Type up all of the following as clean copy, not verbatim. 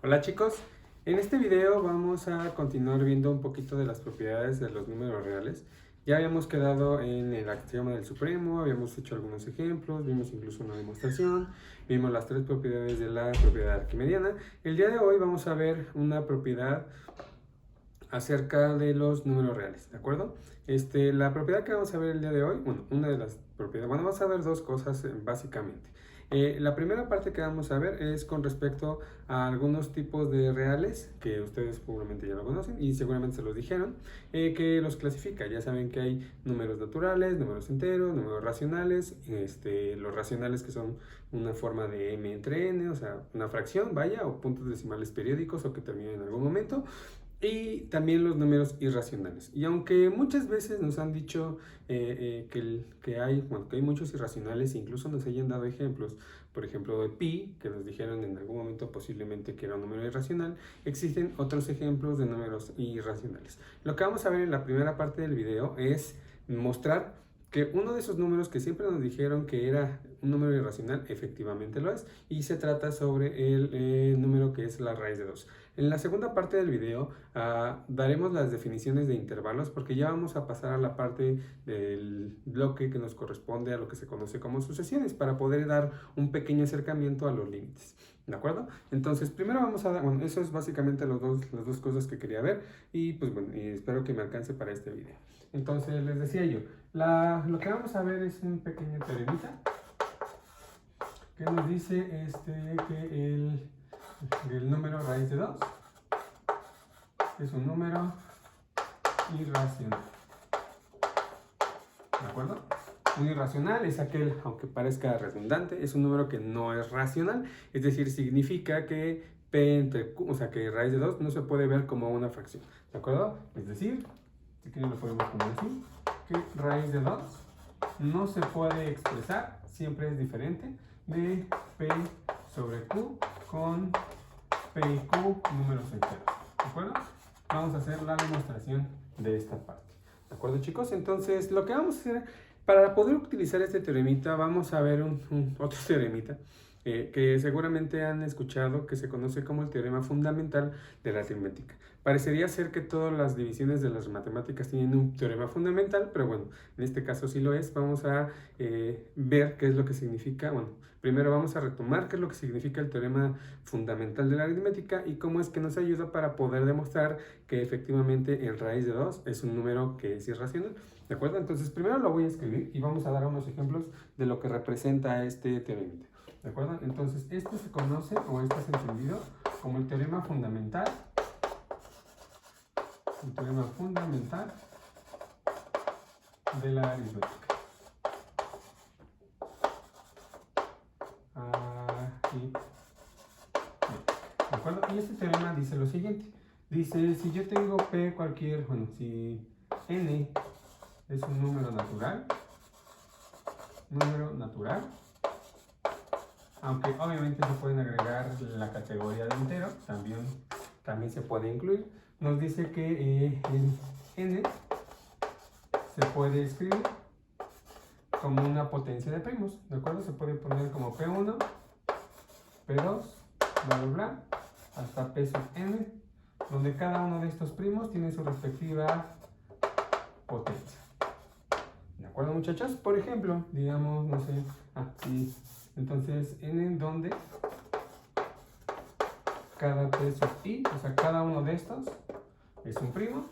Hola chicos, en este video vamos a continuar viendo un poquito de las propiedades de los números reales. Ya habíamos quedado en el axioma del supremo, habíamos hecho algunos ejemplos, vimos incluso una demostración, vimos las tres propiedades de la propiedad arquimediana. El día de hoy vamos a ver una propiedad acerca de los números reales, ¿de acuerdo? La propiedad que vamos a ver el día de hoy, bueno, una de las propiedades, bueno, vamos a ver dos cosas básicamente. La primera parte que vamos a ver es con respecto a algunos tipos de reales que ustedes probablemente ya lo conocen y seguramente se los dijeron, que los clasifica. Ya saben que hay números naturales, números enteros, números racionales, los racionales que son una forma de m entre n, o sea, una fracción, vaya, o puntos decimales periódicos o que terminen en algún momento. Y también los números irracionales. Y aunque muchas veces nos han dicho que hay muchos irracionales, incluso nos hayan dado ejemplos, por ejemplo de pi, que nos dijeron en algún momento posiblemente que era un número irracional, existen otros ejemplos de números irracionales. Lo que vamos a ver en la primera parte del video es mostrar que uno de esos números que siempre nos dijeron que era un número irracional, efectivamente lo es, y se trata sobre el número que es la raíz de 2. En la segunda parte del video daremos las definiciones de intervalos porque ya vamos a pasar a la parte del bloque que nos corresponde a lo que se conoce como sucesiones para poder dar un pequeño acercamiento a los límites. ¿De acuerdo? Entonces, primero vamos a dar, bueno, eso es básicamente las dos cosas que quería ver y pues bueno, espero que me alcance para este video. Entonces, les decía yo, lo que vamos a ver es un pequeño teoremita que nos dice que el número raíz de 2 es un número irracional. ¿De acuerdo? Un irracional es aquel, aunque parezca redundante, es un número que no es racional, es decir, significa que p entre q, o sea que raíz de 2 no se puede ver como una fracción. ¿De acuerdo? Es decir, si quieren lo podemos poner así, que raíz de 2 no se puede expresar, siempre es diferente de p sobre q con p y q números enteros. ¿De acuerdo? Vamos a hacer la demostración de esta parte. ¿De acuerdo, chicos? Entonces, lo que vamos a hacer, para poder utilizar este teoremita, vamos a ver otro teoremita que seguramente han escuchado, que se conoce como el teorema fundamental de la aritmética. Parecería ser que todas las divisiones de las matemáticas tienen un teorema fundamental, pero bueno, en este caso sí lo es. Vamos a ver qué es lo que significa, bueno, primero vamos a retomar qué es lo que significa el teorema fundamental de la aritmética y cómo es que nos ayuda para poder demostrar que efectivamente el raíz de 2 es un número que es irracional. ¿De acuerdo? Entonces primero lo voy a escribir y vamos a dar unos ejemplos de lo que representa este teorema. ¿De acuerdo? Entonces esto se conoce o esto es entendido como el teorema fundamental. El teorema fundamental de la aritmética. ¿De acuerdo? Y este teorema dice lo siguiente. Dice, si yo tengo p cualquier, bueno, si n es un número natural, aunque obviamente se pueden agregar la categoría de entero, también se puede incluir, nos dice que n se puede escribir como una potencia de primos, ¿de acuerdo? Se puede poner como p1, p2, bla, bla, bla, hasta p sub n, donde cada uno de estos primos tiene su respectiva potencia. ¿De acuerdo, muchachos? Por ejemplo, digamos, no sé, sí. Entonces, n donde cada p sub i, o sea, cada uno de estos es un primo.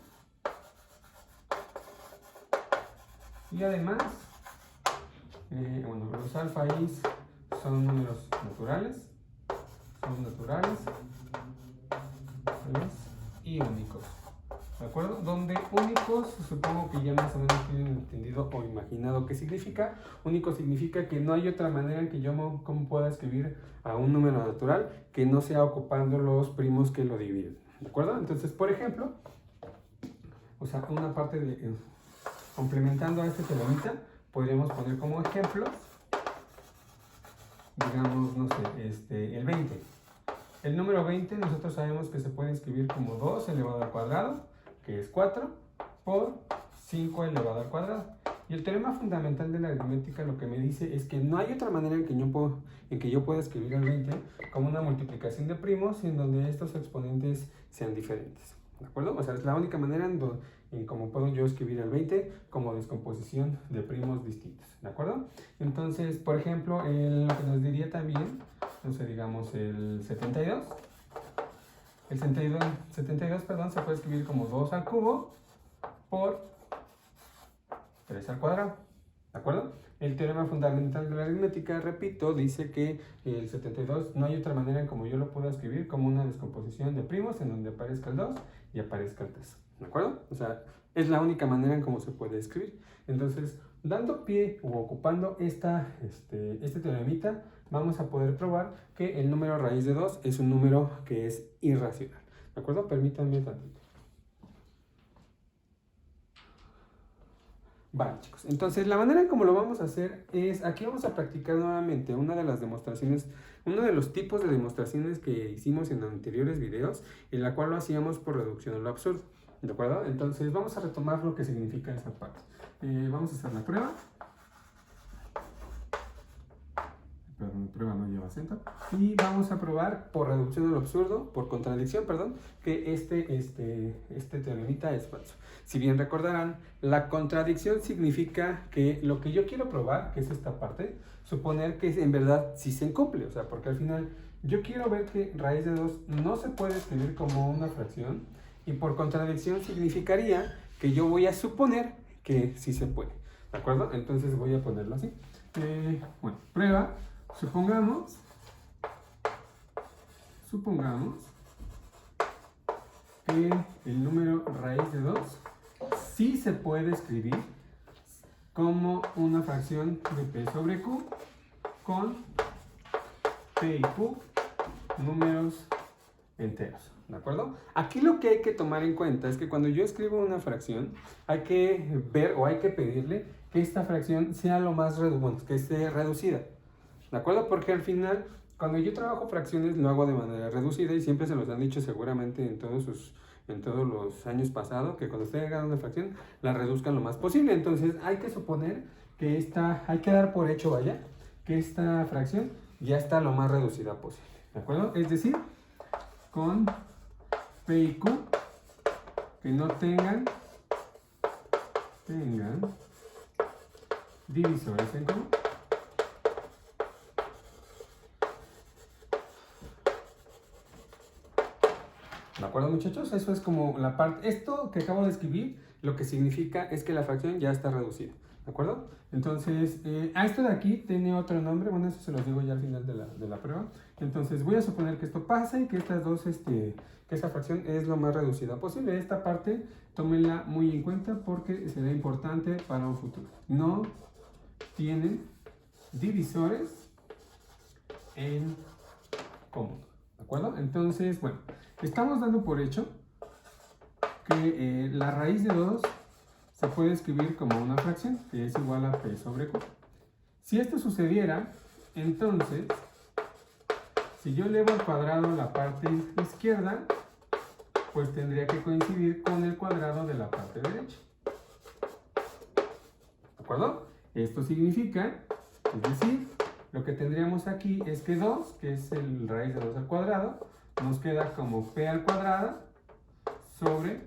Y además, bueno, los alfa i's son números naturales, y únicos. ¿De acuerdo? Donde únicos, supongo que ya más o menos tienen entendido o imaginado qué significa. Único significa que no hay otra manera en que yo pueda escribir a un número natural que no sea ocupando los primos que lo dividen. ¿De acuerdo? Entonces, por ejemplo, o sea, una parte de complementando a este teoremita, podríamos poner como ejemplo, digamos, no sé, el 20. El número 20 nosotros sabemos que se puede escribir como 2 elevado al cuadrado, que es 4, por 5 elevado al cuadrado. Y el teorema fundamental de la aritmética lo que me dice es que no hay otra manera en que yo pueda escribir el 20 como una multiplicación de primos en donde estos exponentes sean diferentes. ¿De acuerdo? O sea, es la única manera en cómo puedo yo escribir el 20 como descomposición de primos distintos. ¿De acuerdo? Entonces, por ejemplo, lo que nos diría también, no sé, digamos el 72. El 72, perdón, se puede escribir como 2 al cubo por 3 al cuadrado. ¿De acuerdo? El teorema fundamental de la aritmética, repito, dice que el 72 no hay otra manera en como yo lo puedo escribir como una descomposición de primos en donde aparezca el 2 y aparezca el 3. ¿De acuerdo? O sea, es la única manera en cómo se puede escribir. Entonces, dando pie o ocupando este teoremita, vamos a poder probar que el número raíz de 2 es un número que es irracional. ¿De acuerdo? Permítanme tantito. Vale, chicos. Entonces, la manera en cómo lo vamos a hacer es, aquí vamos a practicar nuevamente una de las demostraciones, uno de los tipos de demostraciones que hicimos en anteriores videos, en la cual lo hacíamos por reducción a lo absurdo. ¿De acuerdo? Entonces, vamos a retomar lo que significa esa parte. Vamos a hacer la prueba. Perdón, prueba no lleva acento. Y vamos a probar por reducción a lo absurdo, por contradicción, perdón, que este teoremita es falso. Si bien recordarán, la contradicción significa que lo que yo quiero probar, que es esta parte, suponer que en verdad sí se cumple. O sea, porque al final yo quiero ver que raíz de 2 no se puede escribir como una fracción. Y por contradicción significaría que yo voy a suponer que sí se puede. ¿De acuerdo? Entonces voy a ponerlo así. Bueno, prueba. Supongamos que el número raíz de 2 sí se puede escribir como una fracción de P sobre Q con P y Q números enteros. ¿De acuerdo? Aquí lo que hay que tomar en cuenta es que cuando yo escribo una fracción, hay que ver o hay que pedirle que esta fracción sea lo más que esté reducida. ¿De acuerdo? Porque al final, cuando yo trabajo fracciones, lo hago de manera reducida y siempre se los han dicho seguramente en todos los años pasados, que cuando ustedes hagan una fracción, la reduzcan lo más posible. Entonces, hay que suponer que hay que dar por hecho, vaya, que esta fracción ya está lo más reducida posible. ¿De acuerdo? Es decir, con P y Q que no tengan divisores en común. ¿De acuerdo, muchachos? Eso es como la parte. Esto que acabo de escribir, lo que significa es que la fracción ya está reducida. ¿De acuerdo? Entonces, esto de aquí tiene otro nombre. Bueno, eso se los digo ya al final de la prueba. Entonces, voy a suponer que esto pasa y que estas dos, que esta fracción es lo más reducida posible. Esta parte, tómenla muy en cuenta porque será importante para un futuro. No tienen divisores en común. ¿De acuerdo? Entonces, bueno, estamos dando por hecho que la raíz de 2 se puede escribir como una fracción, que es igual a P sobre Q. Si esto sucediera, entonces, si yo elevo al cuadrado la parte izquierda, pues tendría que coincidir con el cuadrado de la parte derecha. ¿De acuerdo? Esto significa, es decir, lo que tendríamos aquí es que 2, que es el raíz de 2 al cuadrado, nos queda como P al cuadrado sobre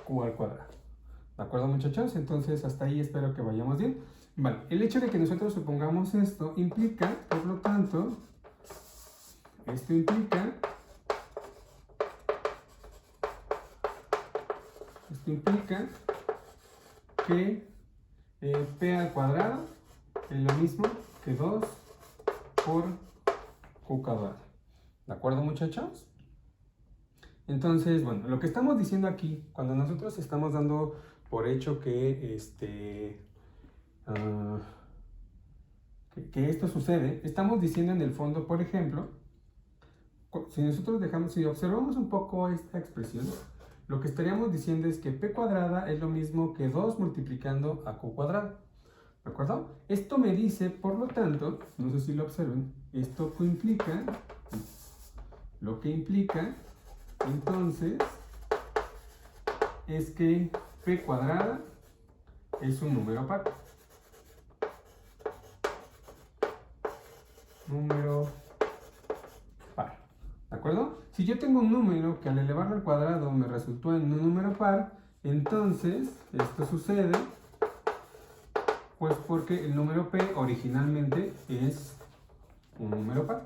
Q al cuadrado. ¿De acuerdo, muchachos? Entonces, hasta ahí espero que vayamos bien. Vale, el hecho de que nosotros supongamos esto implica, por lo tanto, esto implica que P al cuadrado es lo mismo que 2 por Q cuadrado. ¿De acuerdo, muchachos? Entonces, bueno, lo que estamos diciendo aquí, cuando nosotros estamos dando por hecho que esto sucede, estamos diciendo en el fondo, por ejemplo, si observamos un poco esta expresión, lo que estaríamos diciendo es que P cuadrada es lo mismo que 2 multiplicando a Q cuadrado. ¿De acuerdo? Esto me dice, por lo tanto, no sé si lo observen, lo que implica, entonces, es que P cuadrada es un número par. Número par. ¿De acuerdo? Si yo tengo un número que al elevarlo al cuadrado me resultó en un número par, entonces esto sucede pues porque el número p originalmente es un número par.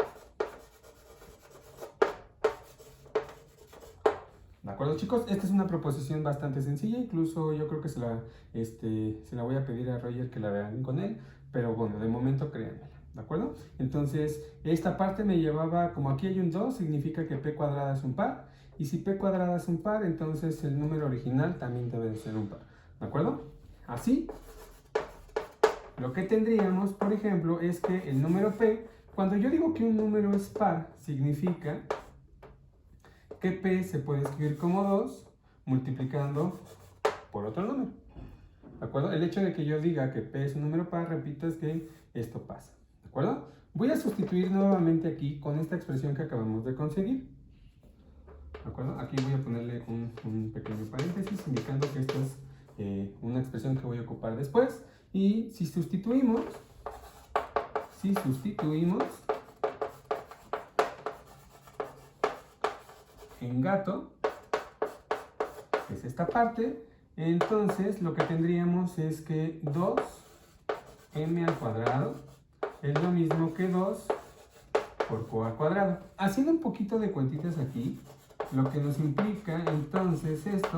¿De acuerdo, chicos? Esta es una proposición bastante sencilla, incluso yo creo que se la voy a pedir a Roger que la vean con él, pero bueno, de momento créanmela, ¿de acuerdo? Entonces, esta parte me llevaba, como aquí hay un 2, significa que p cuadrada es un par, y si p cuadrada es un par, entonces el número original también debe de ser un par, ¿de acuerdo? Así, lo que tendríamos, por ejemplo, es que el número p, cuando yo digo que un número es par, significa que p se puede escribir como 2 multiplicando por otro número. ¿De acuerdo? El hecho de que yo diga que p es un número par, repito, es que esto pasa. ¿De acuerdo? Voy a sustituir nuevamente aquí con esta expresión que acabamos de conseguir. ¿De acuerdo? Aquí voy a ponerle un pequeño paréntesis indicando que esto es una expresión que voy a ocupar después. Y si sustituimos en gato, que es esta parte, entonces lo que tendríamos es que 2m al cuadrado es lo mismo que 2 por q al cuadrado. Haciendo un poquito de cuentitas aquí, lo que nos implica entonces esto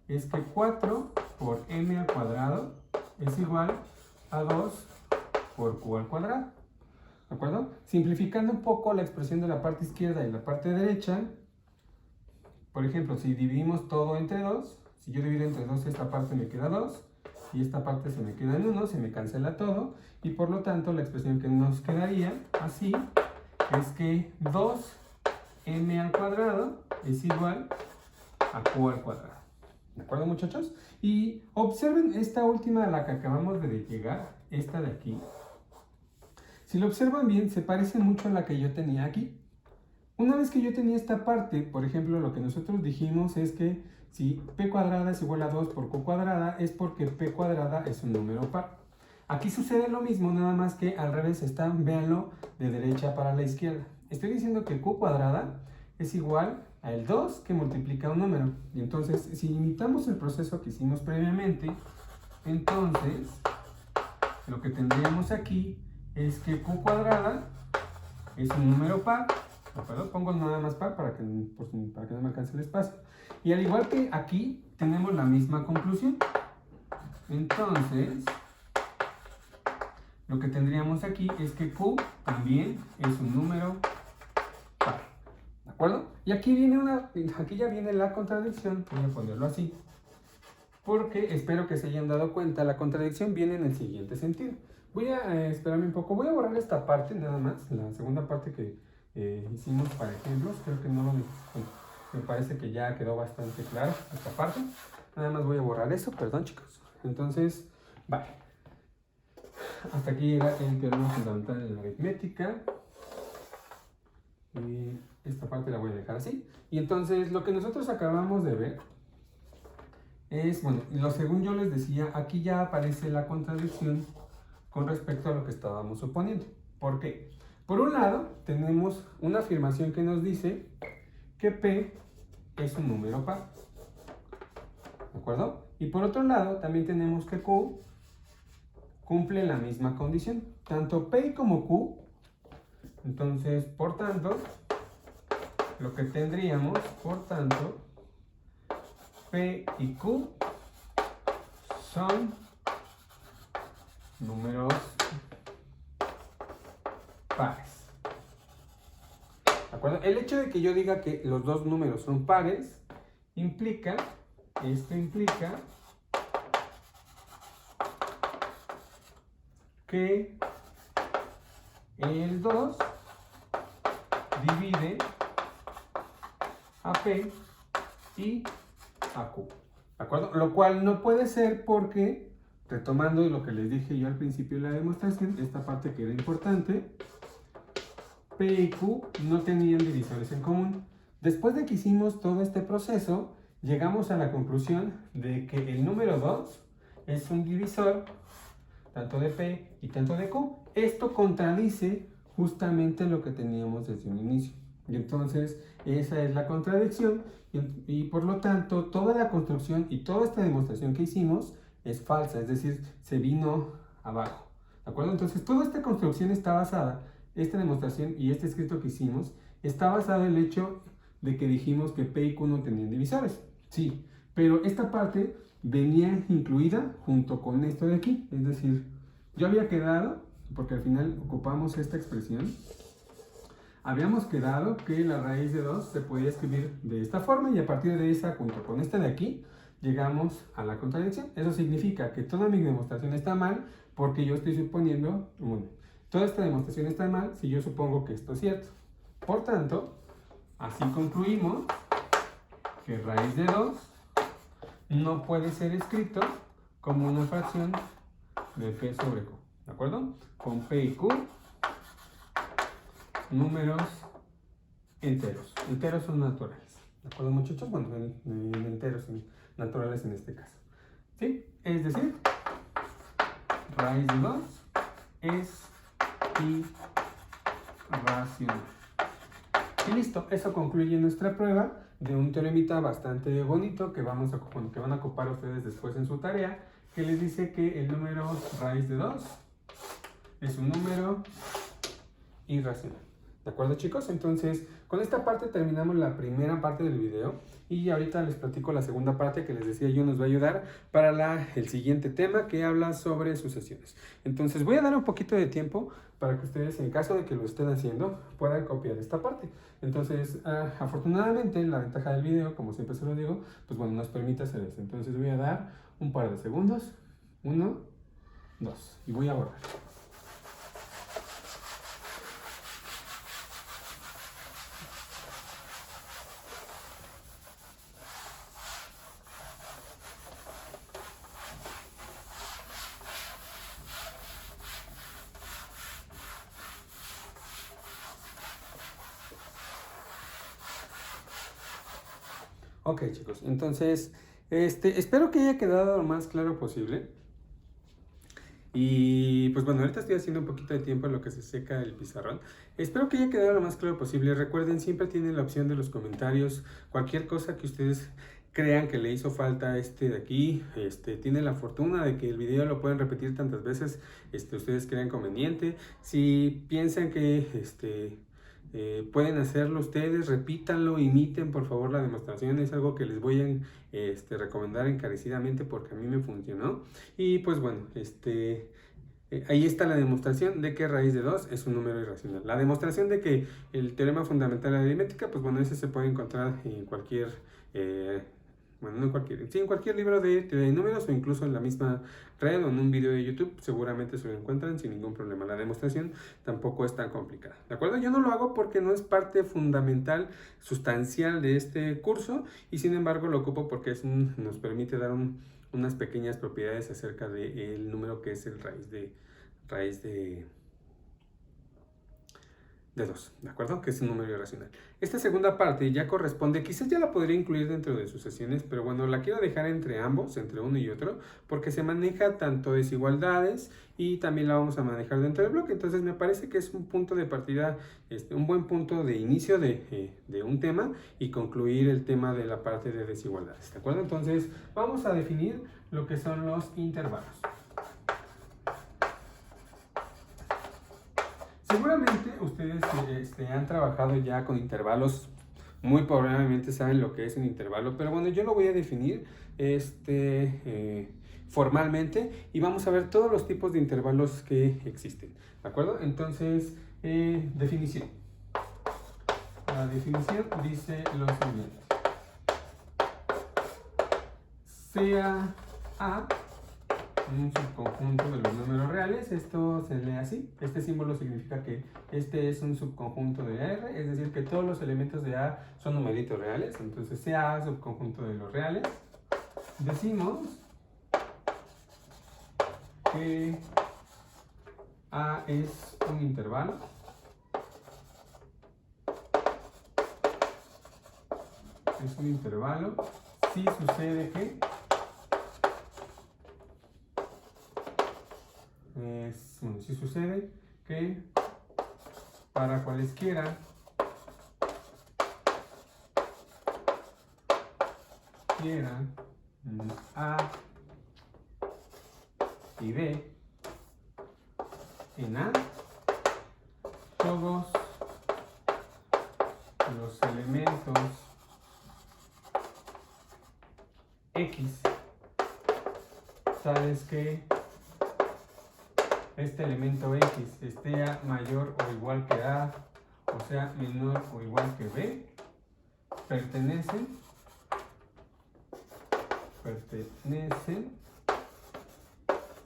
es que 4 por m al cuadrado es igual a 2 por q al cuadrado. ¿De acuerdo? Simplificando un poco la expresión de la parte izquierda y la parte derecha, por ejemplo, si dividimos todo entre 2, si yo divido entre 2, esta parte me queda 2, y esta parte se me queda en 1, se me cancela todo, y por lo tanto la expresión que nos quedaría así es que 2m al cuadrado es igual a q al cuadrado. ¿De acuerdo, muchachos? Y observen esta última a la que acabamos de llegar, esta de aquí. Si lo observan bien, se parece mucho a la que yo tenía aquí. Una vez que yo tenía esta parte, por ejemplo, lo que nosotros dijimos es que si p cuadrada es igual a 2 por q cuadrada, es porque p cuadrada es un número par. Aquí sucede lo mismo, nada más que al revés está, véanlo, de derecha para la izquierda. Estoy diciendo que q cuadrada es igual al 2 que multiplica un número. Y entonces, si imitamos el proceso que hicimos previamente, entonces, lo que tendríamos aquí es que q cuadrada es un número par. ¿De acuerdo? Pongo nada más par para que no me alcance el espacio. Y al igual que aquí, tenemos la misma conclusión. Entonces, lo que tendríamos aquí es que q también es un número par. ¿De acuerdo? Y aquí ya viene la contradicción. Voy a ponerlo así, porque espero que se hayan dado cuenta, la contradicción viene en el siguiente sentido. Voy a esperarme un poco, voy a borrar esta parte nada más, la segunda parte que hicimos para ejemplos, creo que no lo necesito. Me parece que ya quedó bastante claro esta parte. Nada más voy a borrar eso, perdón, chicos. Entonces, vale. Hasta aquí llega el teorema fundamental de la aritmética. Y esta parte la voy a dejar así. Y entonces, lo que nosotros acabamos de ver es, bueno, según yo les decía, aquí ya aparece la contradicción con respecto a lo que estábamos suponiendo. ¿Por qué? Por un lado, tenemos una afirmación que nos dice que P es un número par. ¿De acuerdo? Y por otro lado, también tenemos que Q cumple la misma condición. Tanto P como Q. Entonces, por tanto, lo que tendríamos, por tanto, P y Q son números pares. ¿De acuerdo? El hecho de que yo diga que los dos números son pares implica que el 2 divide a P y a Q. ¿De acuerdo? Lo cual no puede ser porque, retomando lo que les dije yo al principio de la demostración, esta parte que era importante, P y Q no tenían divisores en común. Después de que hicimos todo este proceso, llegamos a la conclusión de que el número 2 es un divisor tanto de P y tanto de Q. Esto contradice justamente lo que teníamos desde un inicio. Y entonces esa es la contradicción y por lo tanto toda la construcción y toda esta demostración que hicimos es falsa, es decir, se vino abajo. ¿De acuerdo? Entonces toda esta construcción está basada, esta demostración y este escrito que hicimos, está basado en el hecho de que dijimos que P y Q no tenían divisores. Sí, pero esta parte venía incluida junto con esto de aquí. Es decir, yo había quedado, porque al final ocupamos esta expresión, habíamos quedado que la raíz de 2 se podía escribir de esta forma y a partir de esa, junto con esta de aquí, llegamos a la contradicción. Eso significa que toda mi demostración está mal porque yo estoy suponiendo, bueno, toda esta demostración está mal si yo supongo que esto es cierto. Por tanto, así concluimos que raíz de 2 no puede ser escrito como una fracción de P sobre Q. ¿De acuerdo? Con P y Q, números enteros. Enteros son naturales. ¿De acuerdo, muchachos? Bueno, enteros son naturales en este caso. ¿Sí? Es decir, raíz de 2 es irracional. Y listo, eso concluye nuestra prueba de un teoremita bastante bonito que van a ocupar ustedes después en su tarea, que les dice que el número raíz de 2 es un número irracional. ¿De acuerdo, chicos? Entonces, con esta parte terminamos la primera parte del video y ahorita les platico la segunda parte que les decía yo nos va a ayudar para el siguiente tema que habla sobre sucesiones. Entonces, voy a dar un poquito de tiempo para que ustedes, en caso de que lo estén haciendo, puedan copiar esta parte. Entonces, afortunadamente, la ventaja del video, como siempre se lo digo, pues bueno, nos permite hacer eso. Entonces, voy a dar un par de segundos. 1, 2. Y voy a borrar. Ok, chicos, entonces espero que haya quedado lo más claro posible. Y pues bueno, ahorita estoy haciendo un poquito de tiempo en lo que se seca el pizarrón. Espero que haya quedado lo más claro posible. Recuerden, siempre tienen la opción de los comentarios. Cualquier cosa que ustedes crean que le hizo falta de aquí, tienen la fortuna de que el video lo pueden repetir tantas veces ustedes crean conveniente. Si piensan que pueden hacerlo ustedes, repítanlo, imiten por favor la demostración, es algo que les voy a recomendar encarecidamente porque a mí me funcionó. Y pues bueno, ahí está la demostración de que raíz de 2 es un número irracional. La demostración de que el teorema fundamental de la aritmética, pues bueno, ese se puede encontrar en cualquier... bueno, no en cualquier, sí, en cualquier libro de teoría de números o incluso en la misma red o en un video de YouTube, seguramente se lo encuentran sin ningún problema. La demostración tampoco es tan complicada, ¿de acuerdo? Yo no lo hago porque no es parte fundamental, sustancial de este curso y sin embargo lo ocupo porque nos permite dar unas pequeñas propiedades acerca del número que es el raíz de 2, ¿de acuerdo? Que es un número irracional. Esta segunda parte ya corresponde, quizás ya la podría incluir dentro de sucesiones, pero bueno, la quiero dejar entre ambos, entre uno y otro, porque se maneja tanto desigualdades y también la vamos a manejar dentro del bloque. Entonces me parece que es un punto de partida, un buen punto de inicio de un tema y concluir el tema de la parte de desigualdades, ¿de acuerdo? Entonces vamos a definir lo que son los intervalos. Seguramente ustedes han trabajado ya con intervalos, muy probablemente saben lo que es un intervalo, pero bueno, yo lo voy a definir formalmente y vamos a ver todos los tipos de intervalos que existen, ¿de acuerdo? Entonces, definición. La definición dice lo siguiente. Sea A un subconjunto de los números reales, esto se lee así, este símbolo significa que este es un subconjunto de R, es decir que todos los elementos de A son numeritos reales, entonces sea A subconjunto de los reales, decimos que A es un intervalo si sucede que bueno, sí sucede que para cualesquiera A y B en A, todos los elementos X tales que este elemento X esté mayor o igual que A, o sea, menor o igual que B, pertenecen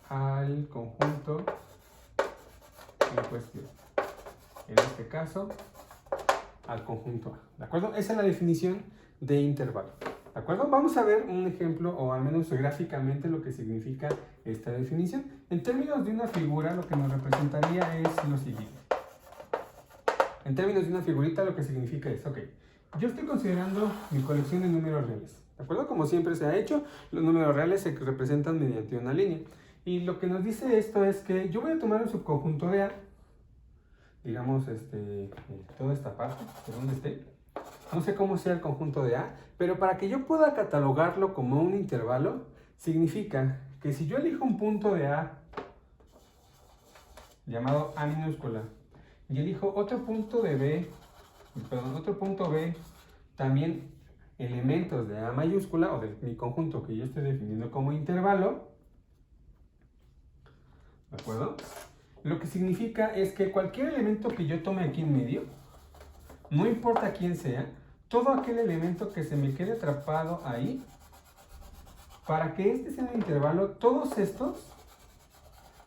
al conjunto en cuestión. En este caso, al conjunto A. ¿De acuerdo? Esa es la definición de intervalo. ¿De acuerdo? Vamos a ver un ejemplo, o al menos gráficamente, lo que significa esta definición. En términos de una figura, lo que nos representaría es lo siguiente. En términos de una figurita, lo que significa es, ok, yo estoy considerando mi colección de números reales. ¿De acuerdo? Como siempre se ha hecho, los números reales se representan mediante una línea. Y lo que nos dice esto es que yo voy a tomar un subconjunto de A, digamos, toda esta parte, de donde esté. No sé cómo sea el conjunto de A, pero para que yo pueda catalogarlo como un intervalo, significa que si yo elijo un punto de A, llamado A minúscula, y elijo otro punto de B, otro punto B, también elementos de A mayúscula, o de mi conjunto que yo estoy definiendo como intervalo, ¿de acuerdo? Lo que significa es que cualquier elemento que yo tome aquí en medio, no importa quién sea, todo aquel elemento que se me quede atrapado ahí, para que este sea un intervalo, todos estos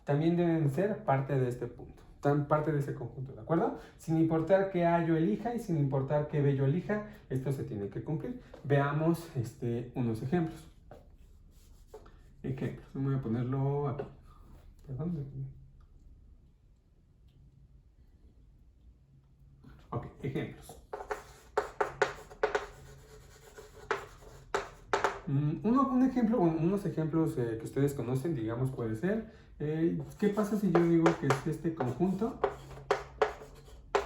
también deben ser parte de este punto, parte de ese conjunto, ¿de acuerdo? Sin importar que A yo elija y sin importar que B yo elija, esto se tiene que cumplir. Veamos unos ejemplos. Voy a ponerlo aquí. Perdón. Ok, ejemplos. Un ejemplo, unos ejemplos que ustedes conocen, digamos, puede ser, ¿qué pasa si yo digo que es este conjunto?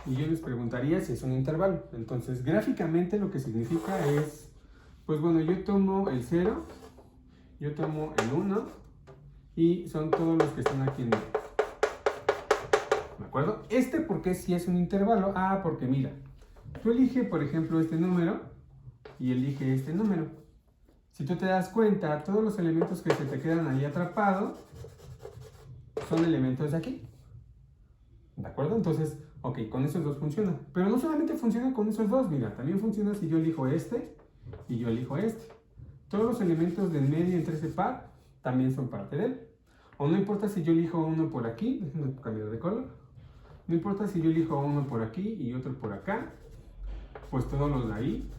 Y yo les preguntaría si es un intervalo. Entonces, gráficamente lo que significa es, pues bueno, yo tomo el 0, yo tomo el 1, y son todos los que están aquí en medio. ¿De acuerdo? ¿Por qué si es un intervalo? Ah, porque mira, tú elige, por ejemplo, este número, y elige este número. Si tú te das cuenta, todos los elementos que se te quedan ahí atrapados son elementos de aquí. ¿De acuerdo? Entonces, ok, con esos dos funciona. Pero no solamente funciona con esos dos, mira, también funciona si yo elijo este y yo elijo este. Todos los elementos del medio entre ese par también son parte de él. O no importa si yo elijo uno por aquí, déjenme cambiar de color. No importa si yo elijo uno por aquí y otro por acá, pues todos los de ahí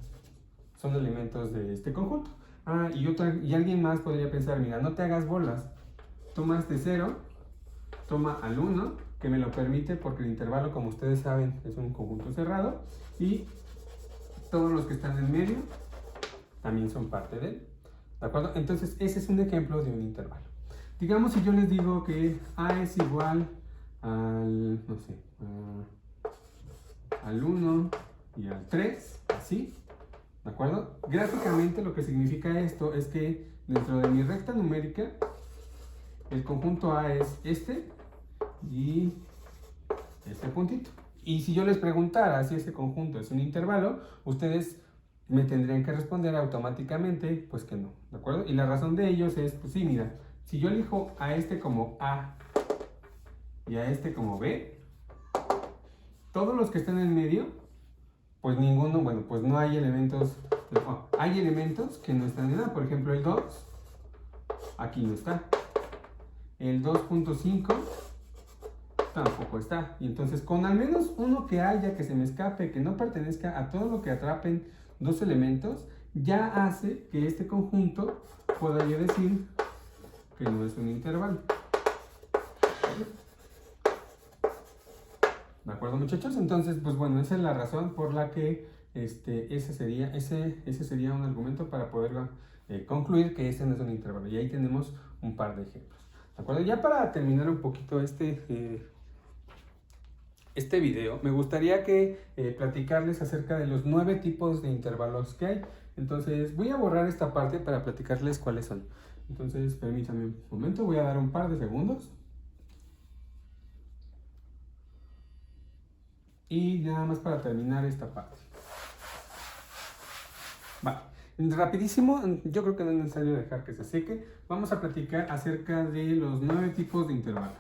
son elementos de este conjunto. Ah, y alguien más podría pensar, mira, no te hagas bolas. Toma este 0, toma al 1, que me lo permite porque el intervalo, como ustedes saben, es un conjunto cerrado. Y todos los que están en medio también son parte de él. ¿De acuerdo? Entonces, ese es un ejemplo de un intervalo. Digamos si yo les digo que A es igual al, no sé, al 1 y al 3, así. ¿De acuerdo? Gráficamente lo que significa esto es que dentro de mi recta numérica, el conjunto A es este y este puntito. Y si yo les preguntara si ese conjunto es un intervalo, ustedes me tendrían que responder automáticamente, pues que no, ¿de acuerdo? Y la razón de ellos es, pues sí, mira, si yo elijo a este como A y a este como B, todos los que están en medio, pues ninguno, bueno, pues no hay elementos, no, hay elementos que no están en A. Por ejemplo, el 2, aquí no está. El 2.5 tampoco está. Y entonces, con al menos uno que haya que se me escape, que no pertenezca a todo lo que atrapen dos elementos, ya hace que este conjunto pueda yo decir que no es un intervalo. ¿De acuerdo, muchachos? Entonces, pues bueno, esa es la razón por la que ese sería un argumento para poder concluir que este no es un intervalo. Y ahí tenemos un par de ejemplos. ¿De acuerdo? Ya para terminar un poquito este video, me gustaría que platicarles acerca de los 9 tipos de intervalos que hay. Entonces voy a borrar esta parte para platicarles cuáles son. Entonces permítanme un momento, voy a dar un par de segundos. Y nada más para terminar esta parte. Vale, rapidísimo, yo creo que no es necesario dejar que se seque. Vamos a platicar acerca de los 9 tipos de intervalos.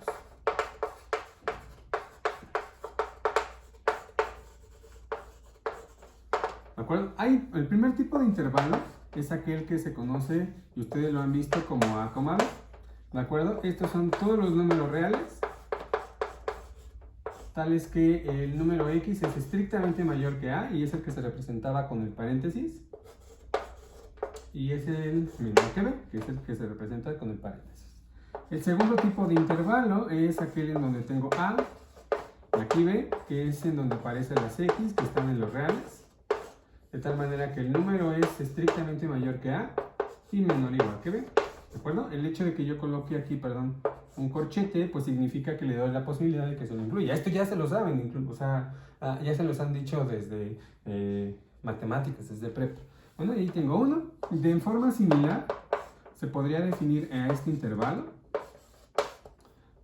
¿De acuerdo? El primer tipo de intervalo es aquel que se conoce, y ustedes lo han visto, como A, B. ¿De acuerdo? Estos son todos los números reales, tales que el número X es estrictamente mayor que A, y es el que se representaba con el paréntesis, y es el menor que B, que es el que se representa con el paréntesis. El segundo tipo de intervalo es aquel en donde tengo A, y aquí B, que es en donde aparecen las X, que están en los reales, de tal manera que el número es estrictamente mayor que A y menor o igual que B. ¿De acuerdo? El hecho de que yo coloque aquí, un corchete, pues significa que le doy la posibilidad de que se lo incluya. Esto ya se lo saben, incluso, o sea, ya se los han dicho desde matemáticas, desde prepa. Bueno, ahí tengo uno. De forma similar, se podría definir a este intervalo,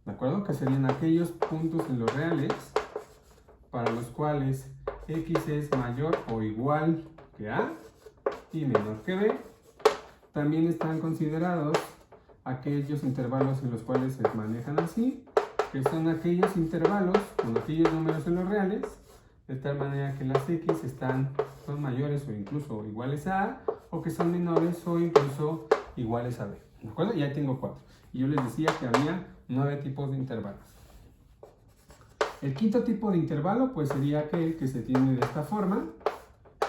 ¿de acuerdo? Que serían aquellos puntos en los reales para los cuales X es mayor o igual que A y menor que B. También están considerados aquellos intervalos en los cuales se manejan así, que son aquellos intervalos con aquellos números en los reales, de tal manera que las X son mayores o incluso iguales a A, o que son menores o incluso iguales a B. ¿De acuerdo? Ya tengo 4. Y yo les decía que había 9 tipos de intervalos. El quinto tipo de intervalo pues sería aquel que se tiene de esta forma,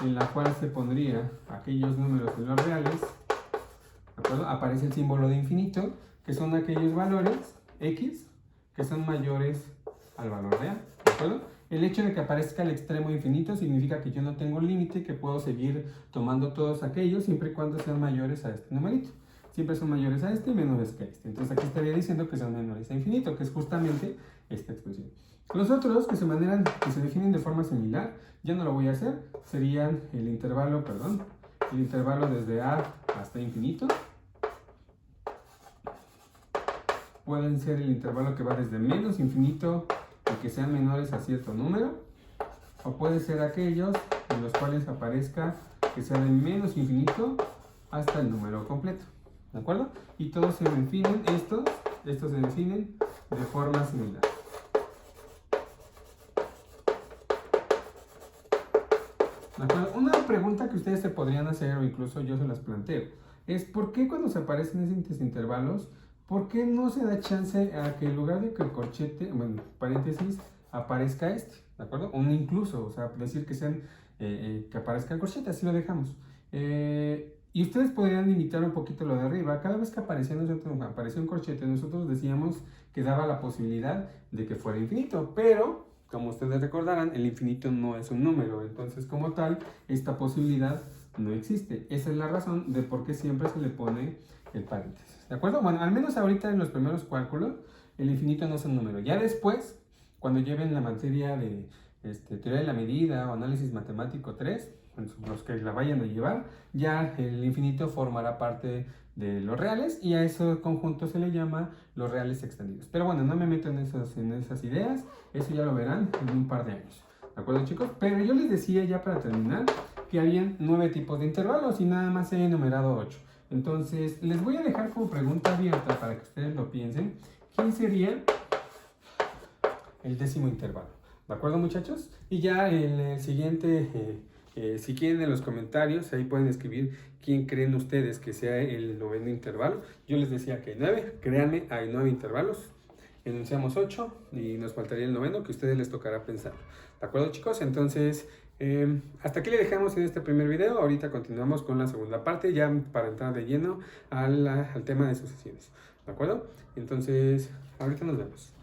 en la cual se pondría aquellos números en los reales, ¿de acuerdo? Aparece el símbolo de infinito, que son aquellos valores X que son mayores al valor real, ¿de acuerdo? El hecho de que aparezca el extremo infinito significa que yo no tengo límite, que puedo seguir tomando todos aquellos siempre y cuando sean mayores a este numerito. Siempre son mayores a este y menores que este. Entonces aquí estaría diciendo que son menores a infinito, que es justamente esta expresión. Los otros que se definen de forma similar, ya no lo voy a hacer, serían el intervalo desde A hasta infinito. Pueden ser el intervalo que va desde menos infinito y que sean menores a cierto número, o puede ser aquellos en los cuales aparezca que sea de menos infinito hasta el número completo, ¿de acuerdo? Y todos se definen, estos se definen de forma similar. Una pregunta que ustedes se podrían hacer, o incluso yo se las planteo, es ¿por qué cuando se aparecen estos intervalos, por qué no se da chance a que en lugar de que el corchete, paréntesis, aparezca ¿de acuerdo? O incluso, o sea, decir que sean, que aparezca el corchete, así lo dejamos. Y ustedes podrían imitar un poquito lo de arriba. Cada vez que aparecía un corchete, nosotros decíamos que daba la posibilidad de que fuera infinito, pero como ustedes recordarán, el infinito no es un número, entonces como tal, esta posibilidad no existe. Esa es la razón de por qué siempre se le pone el paréntesis, ¿de acuerdo? Bueno, al menos ahorita en los primeros cálculos, el infinito no es un número. Ya después, cuando lleven la materia de teoría de la medida o análisis matemático 3, los que la vayan a llevar, ya el infinito formará parte de los reales y a ese conjunto se le llama los reales extendidos. Pero bueno, no me meto en esas ideas, eso ya lo verán en un par de años. ¿De acuerdo, chicos? Pero yo les decía ya para terminar que habían 9 tipos de intervalos y nada más he enumerado 8. Entonces, les voy a dejar como pregunta abierta para que ustedes lo piensen. ¿Quién sería el 10º intervalo? ¿De acuerdo, muchachos? Y ya en el siguiente, si quieren en los comentarios, ahí pueden escribir quién creen ustedes que sea el 9º intervalo. Yo les decía que hay 9, créanme, hay 9 intervalos. Enunciamos 8 y nos faltaría el 9º que a ustedes les tocará pensar. ¿De acuerdo, chicos? Entonces, hasta aquí le dejamos en este primer video. Ahorita continuamos con la segunda parte, ya para entrar de lleno al tema de sucesiones. ¿De acuerdo? Entonces, ahorita nos vemos.